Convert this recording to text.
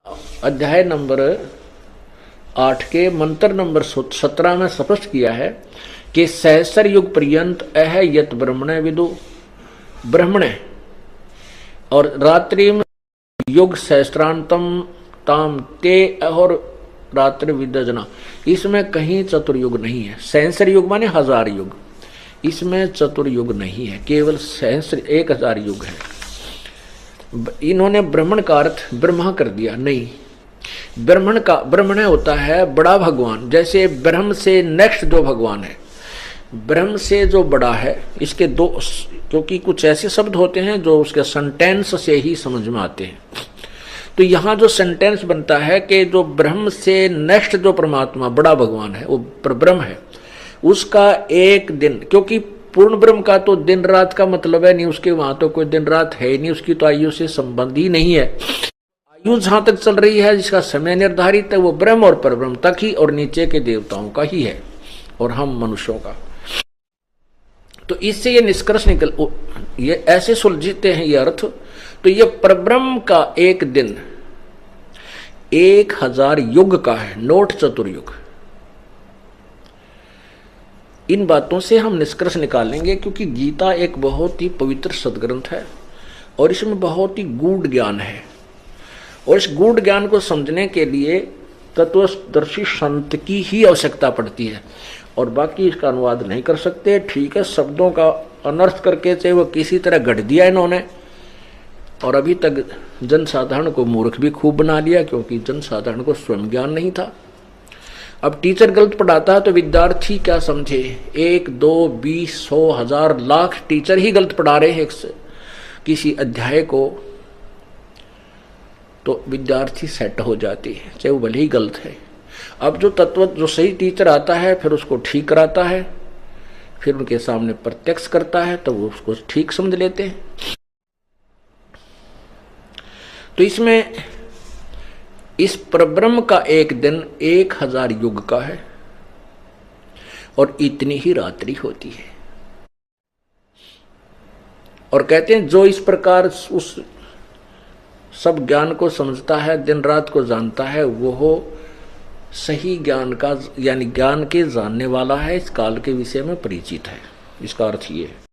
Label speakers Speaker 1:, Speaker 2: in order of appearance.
Speaker 1: अध्याय नंबर 8 के मंत्र नंबर 17 में स्पष्ट किया है कि सहस्र युग पर्यंत अह यत ब्रह्मणे विदु ब्रह्मणे और रात्रि में युग सहस्त्रांतम ताम ते और रात्रि विदजना। इसमें कहीं चतुर्युग नहीं है। सहस्र युग माने 1000 युग, इसमें चतुर्युग नहीं है, केवल सहस्र 1000 युग है। इन्होंने ब्राह्मण का अर्थ ब्रह्मा कर दिया, नहीं। ब्राह्मण होता है बड़ा भगवान। जैसे ब्रह्म से नेक्स्ट जो भगवान है, ब्रह्म से जो बड़ा है, इसके दो, क्योंकि कुछ ऐसे शब्द होते हैं जो उसके सेंटेंस से ही समझ में आते हैं। तो यहाँ जो सेंटेंस बनता है कि जो ब्रह्म से नेक्स्ट जो परमात्मा बड़ा भगवान है वो परब्रह्म है, उसका एक दिन, क्योंकि पूर्ण ब्रह्म का तो दिन रात का मतलब है नहीं, उसके वहां तो कोई दिन रात है नहीं, उसकी तो आयु से संबंध ही नहीं है। आयु जहां तक चल रही है, जिसका समय निर्धारित है, वो ब्रह्म और परब्रह्म तक ही और नीचे के देवताओं का ही है और हम मनुष्यों का। तो इससे ये निष्कर्ष निकल, ये ऐसे सुलझते हैं ये अर्थ। तो ये परब्रह्म का एक दिन 1000 युग का है, नोट चतुर्युग। इन बातों से हम निष्कर्ष निकालेंगे, क्योंकि गीता एक बहुत ही पवित्र सदग्रंथ है और इसमें बहुत ही गूढ़ ज्ञान है, और इस गूढ़ ज्ञान को समझने के लिए तत्वदर्शी संत की ही आवश्यकता पड़ती है, और बाकी इसका अनुवाद नहीं कर सकते। ठीक है, शब्दों का अनर्थ करके चाहे वो किसी तरह गढ़ दिया इन्होंने, और अभी तक जनसाधारण को मूर्ख भी खूब बना लिया, क्योंकि जनसाधारण को स्वयं ज्ञान नहीं था। अब टीचर गलत पढ़ाता है तो विद्यार्थी क्या समझे, 1 2 20 100 1000 लाख टीचर ही गलत पढ़ा रहे हैं किसी अध्याय को, तो विद्यार्थी सेट हो जाती है, चाहे वो भले ही गलत है। अब जो सही टीचर आता है फिर उसको ठीक कराता है, फिर उनके सामने प्रत्यक्ष करता है, तो वो उसको ठीक समझ लेते हैं। तो इसमें इस परब्रह्म का एक दिन 1000 युग का है और इतनी ही रात्रि होती है। और कहते हैं जो इस प्रकार उस सब ज्ञान को समझता है, दिन रात को जानता है, वो सही ज्ञान का यानी ज्ञान के जानने वाला है, इस काल के विषय में परिचित है। इसका अर्थ ये है।